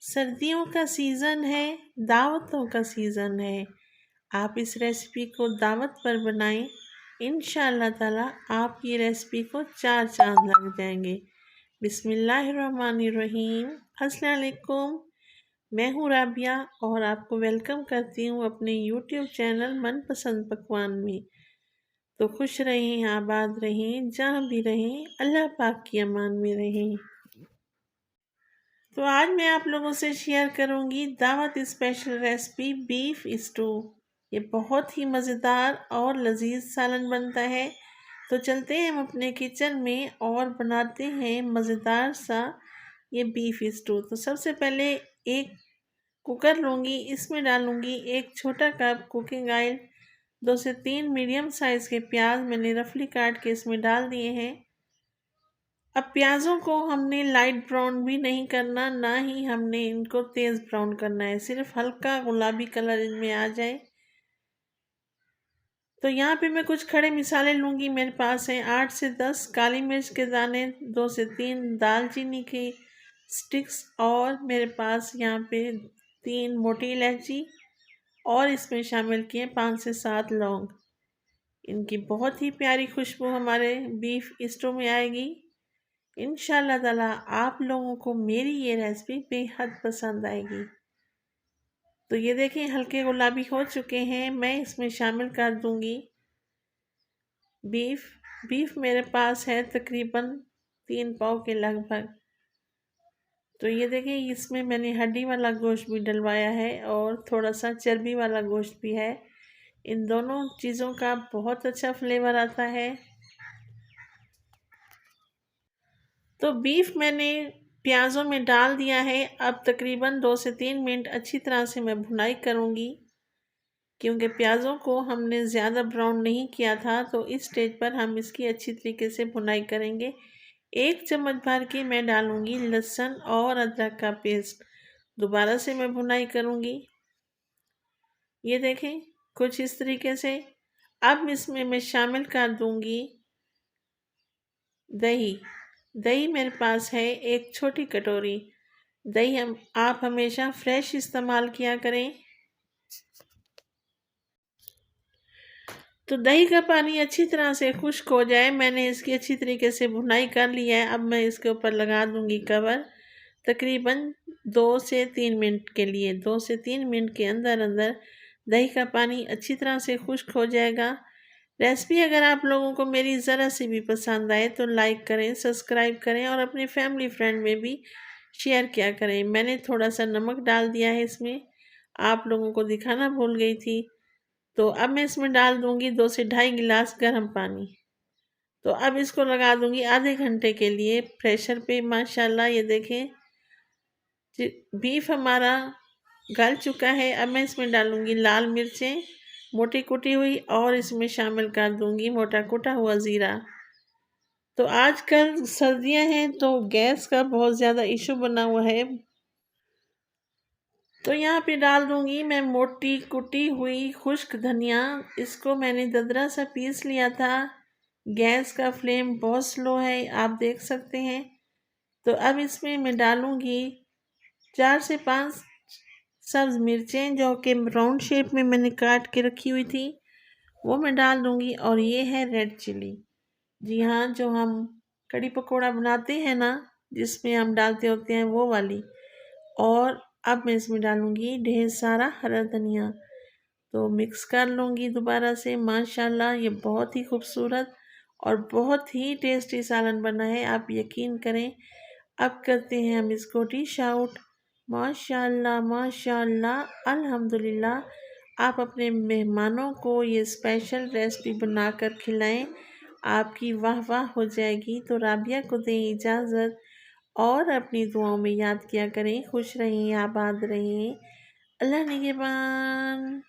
सर्दियों का सीज़न है, दावतों का सीज़न है। आप इस रेसिपी को दावत पर बनाएं। इंशाअल्लाह ताला आप ये रेसिपी को चार चांद लग जाएंगे। बिस्मिल्लाहिर्रहमानिर्रहीम। अस्सलाम वालेकुम। मैं हूँ राबिया और आपको वेलकम करती हूँ अपने यूट्यूब चैनल मनपसंद पकवान में। तो खुश रहें, आबाद रहें, जहाँ भी रहें, अल्लाह पाक की अमान में रहें। तो आज मैं आप लोगों से शेयर करूंगी दावत स्पेशल रेसिपी बीफ स्टू। ये बहुत ही मज़ेदार और लजीज सालन बनता है। तो चलते हैं हम अपने किचन में और बनाते हैं मज़ेदार सा ये बीफ स्टू। तो सबसे पहले एक कुकर लूँगी, इसमें डालूँगी एक छोटा कप कुकिंग ऑयल। 2 से 3 मीडियम साइज़ के प्याज मैंने रफली काट के इसमें डाल दिए हैं। अब प्याज़ों को हमने लाइट ब्राउन भी नहीं करना, ना ही हमने इनको तेज़ ब्राउन करना है, सिर्फ हल्का गुलाबी कलर इनमें आ जाए। तो यहाँ पे मैं कुछ खड़े मसाले लूँगी। मेरे पास है 8 से 10 काली मिर्च के दाने, 2 से 3 दालचीनी की स्टिक्स और मेरे पास यहाँ पे 3 मोटी इलायची और इसमें शामिल किए 5 से 7 लौंग। इनकी बहुत ही प्यारी खुशबू हमारे बीफ स्टू में आएगी। इंशाल्लाह ताला आप लोगों को मेरी ये रेसिपी बेहद पसंद आएगी। तो ये देखें हल्के गुलाबी हो चुके हैं। मैं इसमें शामिल कर दूंगी बीफ मेरे पास है तकरीबन 3 पाव के लगभग। तो ये देखें इसमें मैंने हड्डी वाला गोश्त भी डलवाया है और थोड़ा सा चर्बी वाला गोश्त भी है। इन दोनों चीज़ों का बहुत अच्छा फ्लेवर आता है। तो बीफ मैंने प्याज़ों में डाल दिया है। अब तकरीबन 2 से 3 मिनट अच्छी तरह से मैं भुनाई करूँगी, क्योंकि प्याज़ों को हमने ज़्यादा ब्राउन नहीं किया था। तो इस स्टेज पर हम इसकी अच्छी तरीके से भुनाई करेंगे। 1 चम्मच भर के मैं डालूँगी लहसुन और अदरक का पेस्ट। दोबारा से मैं भुनाई करूँगी। ये देखें कुछ इस तरीके से। अब इसमें मैं शामिल कर दूँगी दही। दही मेरे पास है 1 छोटी कटोरी। दही आप हमेशा फ्रेश इस्तेमाल किया करें। तो दही का पानी अच्छी तरह से खुश्क हो जाए, मैंने इसकी अच्छी तरीके से भुनाई कर लिया है। अब मैं इसके ऊपर लगा दूंगी कवर तकरीबन 2 से 3 मिनट के लिए। 2 से 3 मिनट के अंदर अंदर दही का पानी अच्छी तरह से खुश्क हो जाएगा। रेसिपी अगर आप लोगों को मेरी ज़रा सी भी पसंद आए तो लाइक करें, सब्सक्राइब करें और अपने फैमिली फ्रेंड में भी शेयर किया करें। मैंने थोड़ा सा नमक डाल दिया है इसमें, आप लोगों को दिखाना भूल गई थी। तो अब मैं इसमें डाल दूंगी 2 से 2.5 गिलास गर्म पानी। तो अब इसको लगा दूंगी आधे घंटे के लिए प्रेशर पे। माशाल्लाह ये देखें बीफ हमारा गल चुका है। अब मैं इसमें डालूंगी लाल मिर्चें मोटी कुटी हुई और इसमें शामिल कर दूंगी मोटा कुटा हुआ ज़ीरा। तो आजकल सर्दियां हैं तो गैस का बहुत ज़्यादा इशू बना हुआ है। तो यहाँ पे डाल दूंगी मैं मोटी कुटी हुई खुश्क धनिया। इसको मैंने ददरा सा पीस लिया था। गैस का फ्लेम बहुत स्लो है, आप देख सकते हैं। तो अब इसमें मैं डालूंगी 4 से 5 सब्ज़ मिर्चें जो कि राउंड शेप में मैंने काट के रखी हुई थी, वो मैं डाल दूंगी। और ये है रेड चिली। जी हाँ, जो हम कड़ी पकोड़ा बनाते हैं ना, जिसमें हम डालते होते हैं वो वाली। और अब मैं इसमें डालूंगी ढेर सारा हरा धनिया। तो मिक्स कर लूँगी दोबारा से। माशाल्लाह ये बहुत ही खूबसूरत और बहुत ही टेस्टी सालन बना है, आप यकीन करें। अब करते हैं हम इसको डिश आउट। माशाल्लाह माशाल्लाह अल्हम्दुलिल्लाह। आप अपने मेहमानों को ये स्पेशल रेसिपी बनाकर खिलाएं, आपकी वाह वाह हो जाएगी। तो राबिया को दें इजाज़त और अपनी दुआओं में याद किया करें। खुश रहें, आबाद रहें। अल्लाह निगहबान।